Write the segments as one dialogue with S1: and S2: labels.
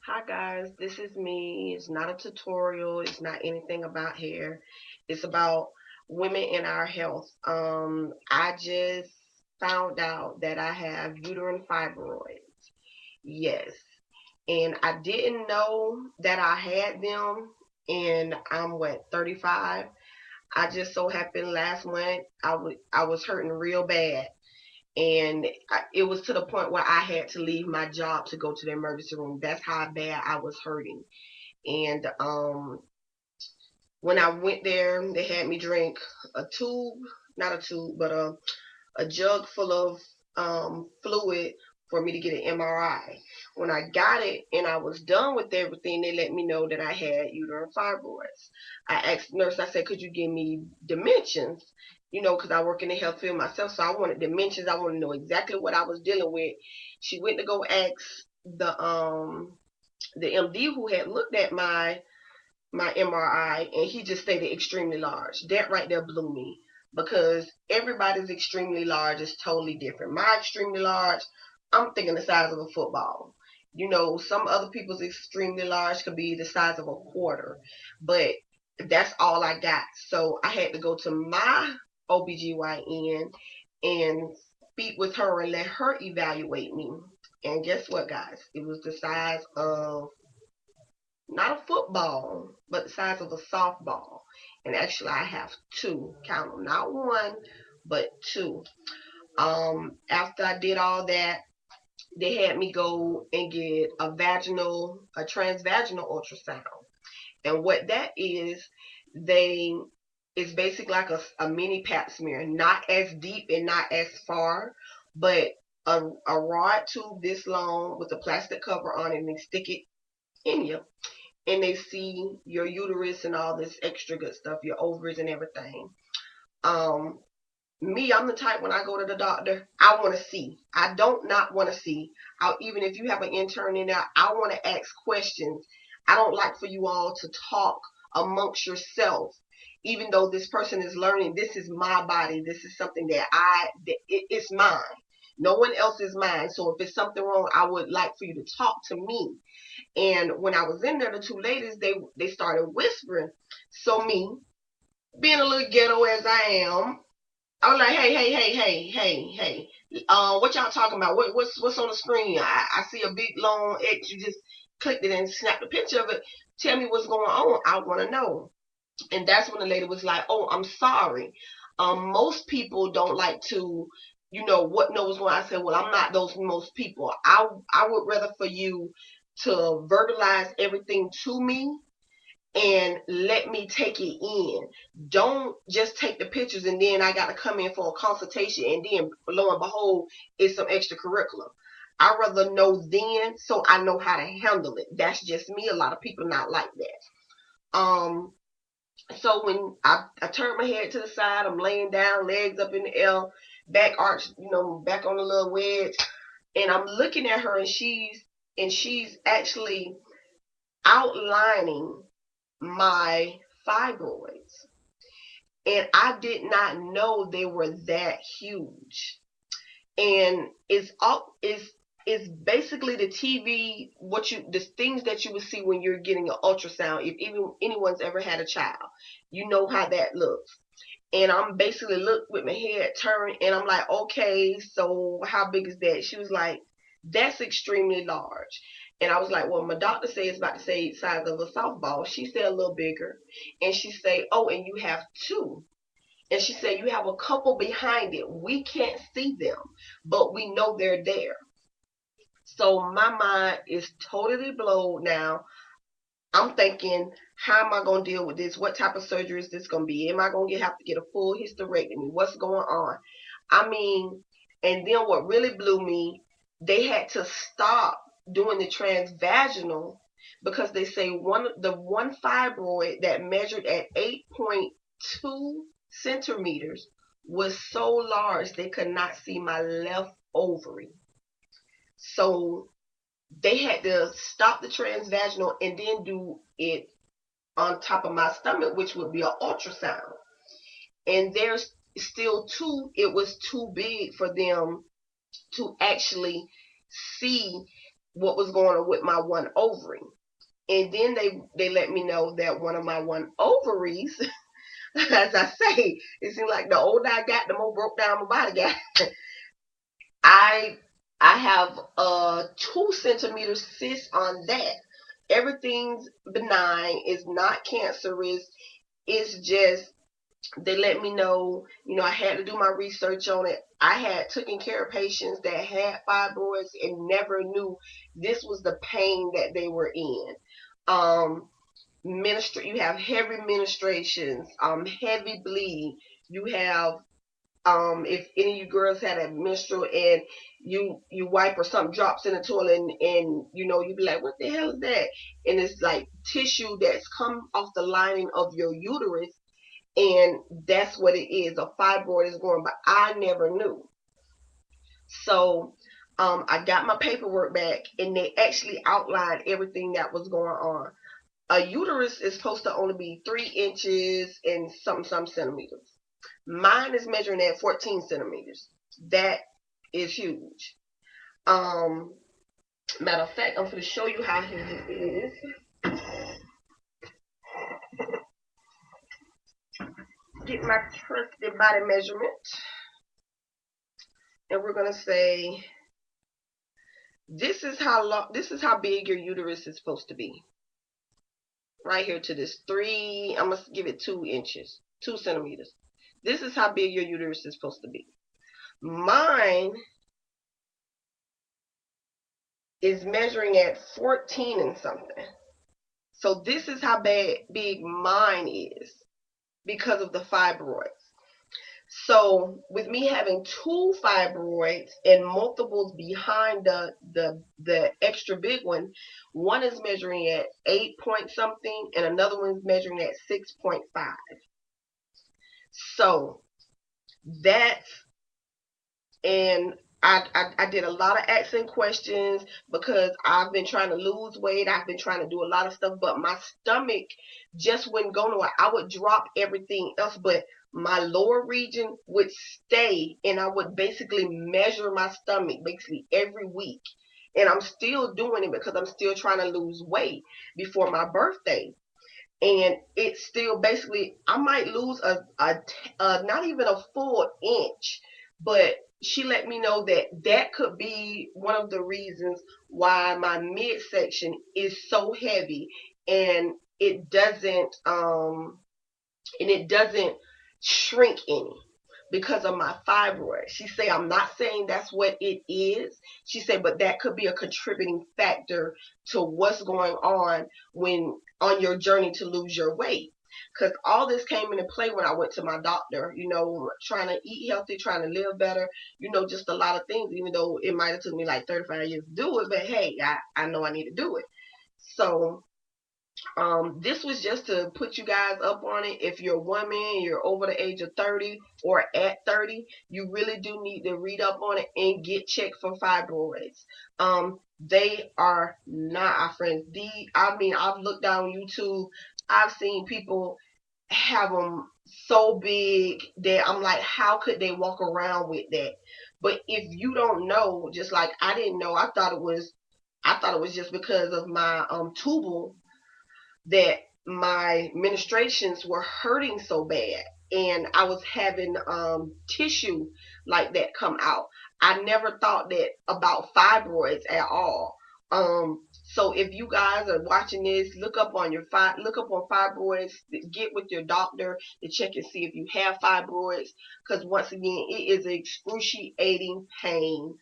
S1: Hi guys, this is me. It's not a tutorial, it's not anything about hair. It's about women in our health. I just found out that I have uterine fibroids. Yes. And I didn't know that I had them, and I'm what, 35. I just so happened last month I was hurting real bad, and it was to the point where I had to leave my job to go to the emergency room. That's how bad I was hurting. And when I went there, they had me drink a tube, not a tube, but a jug full of fluid for me to get an MRI. When I got it and I was done with everything, they let me know that I had uterine fibroids. I asked the nurse, I said, could you give me dimensions? You know, because I work in the health field myself, so I wanted dimensions. I wanted to know exactly what I was dealing with. She went to go ask the MD who had looked at my MRI, and he just stated extremely large. That right there blew me, because everybody's extremely large is totally different. My extremely large, I'm thinking the size of a football. You know, some other people's extremely large could be the size of a quarter, but that's all I got. So I had to go to my OBGYN and speak with her and let her evaluate me. And guess what, guys? It was the size of not a football, but the size of a softball. And actually, I have two. Count them, not one, but two. After I did all that, they had me go and get a transvaginal ultrasound. And what that is, they it's basically like a mini pap smear, not as deep and not as far, but a rod tube this long with a plastic cover on it, and they stick it in you, and they see your uterus and all this extra good stuff, your ovaries and everything. Um, Me, I'm the type, when I go to the doctor, I want to see. I don't not want to see. Even if you have an intern in there, I want to ask questions. I don't like for you all to talk amongst yourself. Even though this person is learning, this is my body. This is something it's mine. No one else is mine. So if it's something wrong, I would like for you to talk to me. And when I was in there, the two ladies, they started whispering. So me, being a little ghetto as I am, I was like, hey, what y'all talking about? What's on the screen? I see a big long X. You just clicked it and snapped a picture of it. Tell me what's going on. I want to know. And that's when the lady was like, oh, I'm sorry. Most people don't like to, what knows going on. I said, well, I'm not those most people. I would rather for you to verbalize everything to me and let me take it in. Don't just take the pictures and then I got to come in for a consultation and then lo and behold, it's some extracurricular. I rather know then so I know how to handle it. That's just me. A lot of people not like that. So when I turn my head to the side, I'm laying down, legs up in the air, back arched, back on the little wedge, and I'm looking at her, and she's actually outlining my fibroids. And I did not know they were that huge. And it's basically the TV, the things that you would see when you're getting an ultrasound. If even anyone's ever had a child, you know how that looks. And I'm basically look with my head turned, and I'm like, okay, so how big is that? She was like, that's extremely large. And I was like, well, my doctor says it's about the same size of a softball. She said a little bigger. And she said, oh, and you have two. And she said, you have a couple behind it. We can't see them, but we know they're there. So my mind is totally blown now. I'm thinking, how am I going to deal with this? What type of surgery is this going to be? Am I going to have to get a full hysterectomy? What's going on? I mean, and then what really blew me, they had to stop doing the transvaginal because they say one fibroid that measured at 8.2 centimeters was so large they could not see my left ovary. So they had to stop the transvaginal and then do it on top of my stomach, which would be an ultrasound. And there's still two, it was too big for them to actually see what was going on with my one ovary. And then they let me know that one of my one ovaries, as I say, it seemed like the older I got, the more broke down my body got. I I have a 2 centimeter cyst on that. Everything's benign. It's not cancerous. It's just they let me know, I had to do my research on it. I had taken care of patients that had fibroids and never knew this was the pain that they were in. You have heavy menstruations, heavy bleeding. You have if any of you girls had a menstrual and you wipe or something drops in the toilet and you be like, what the hell is that? And it's like tissue that's come off the lining of your uterus, and that's what it is. A fibroid is growing, but I never knew. So I got my paperwork back, and they actually outlined everything that was going on. A uterus is supposed to only be 3 inches and some centimeters. Mine is measuring at 14 centimeters. That is huge. Matter of fact, I'm going to show you how huge it is. Get my trusty body measurement, and we're going to say this is how big your uterus is supposed to be. Right here to this 3, I'm going to give it 2 inches, 2 centimeters. This is how big your uterus is supposed to be. Mine is measuring at 14 and something. So this is how big mine is because of the fibroids. So with me having 2 fibroids and multiples behind the extra big one is measuring at 8 point something and another one's measuring at 6.5. So that's, and I did a lot of asking questions because I've been trying to lose weight. I've been trying to do a lot of stuff, but my stomach just wouldn't go nowhere. I would drop everything else, but my lower region would stay, and I would basically measure my stomach basically every week. And I'm still doing it because I'm still trying to lose weight before my birthday. And it's still basically, I might lose not even a full inch, but she let me know that that could be one of the reasons why my midsection is so heavy, and it doesn't shrink any because of my fibroid. She said, I'm not saying that's what it is. She said, but that could be a contributing factor to what's going on on your journey to lose your weight. Because all this came into play when I went to my doctor, trying to eat healthy, trying to live better, just a lot of things, even though it might have took me like 35 years to do it. But hey, I know I need to do it. So this was just to put you guys up on it. If you're a woman, you're over the age of 30 or at 30, you really do need to read up on it and get checked for fibroids. They are not our friends. I've looked down YouTube. I've seen people have them so big that I'm like, how could they walk around with that? But if you don't know, just like I didn't know, I thought it was just because of my tubal that my menstruations were hurting so bad, and I was having tissue like that come out. I never thought that about fibroids at all. So if you guys are watching this, look up on fibroids, get with your doctor to check and see if you have fibroids, because once again, it is excruciating pain.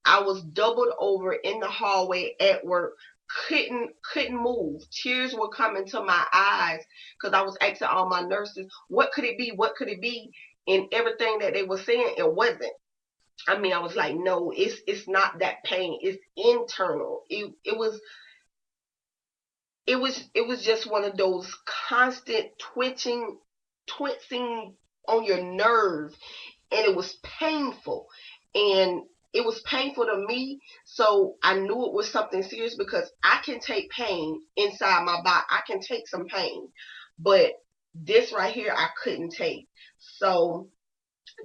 S1: I was doubled over in the hallway at work, couldn't move. Tears were coming to my eyes because I was asking all my nurses, what could it be? What could it be? And everything that they were saying, it wasn't. I was like, no, it's not that pain. It's internal. It was just one of those constant twitching on your nerve, and it was painful. And it was painful to me, so I knew it was something serious because I can take pain inside my body. I can take some pain, but this right here I couldn't take. So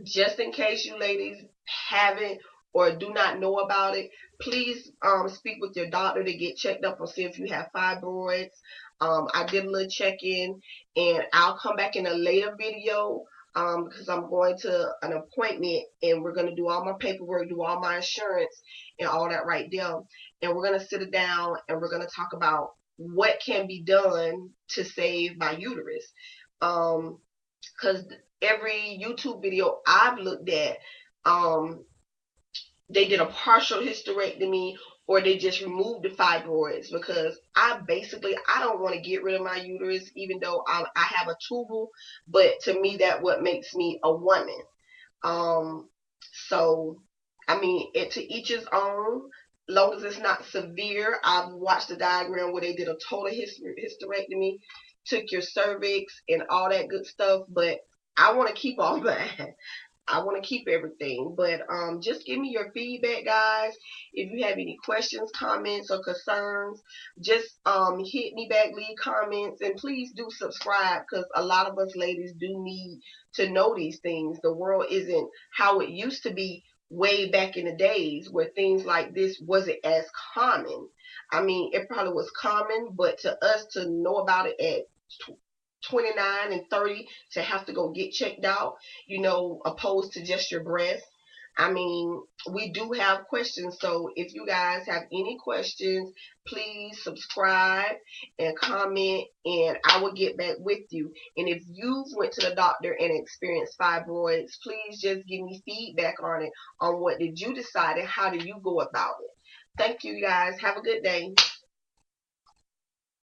S1: just in case you ladies haven't or do not know about it, please speak with your doctor to get checked up and see if you have fibroids. I did a little check-in, and I'll come back in a later video because I'm going to an appointment, and we're going to do all my paperwork, do all my insurance and all that right there. And we're going to sit it down and we're going to talk about what can be done to save my uterus. Because every YouTube video I've looked at, they did a partial hysterectomy or they just removed the fibroids, because I don't want to get rid of my uterus, even though I have a tubal, but to me that what makes me a woman. um so I mean, to each his own, long as it's not severe. I've watched the diagram where they did a total hysterectomy, took your cervix and all that good stuff, but I want to keep all that. I want to keep everything. But just give me your feedback, guys. If you have any questions, comments, or concerns, just hit me back, leave comments, and please do subscribe, because a lot of us ladies do need to know these things. The world isn't how it used to be way back in the days where things like this wasn't as common. I mean, it probably was common, but to us to know about it at 29 and 30, to have to go get checked out, opposed to just your breast. I mean, we do have questions. So if you guys have any questions, please subscribe and comment, and I will get back with you. And if you went to the doctor and experienced fibroids, please just give me feedback on it, on what did you decide and how do you go about it. Thank you, guys. Have a good day.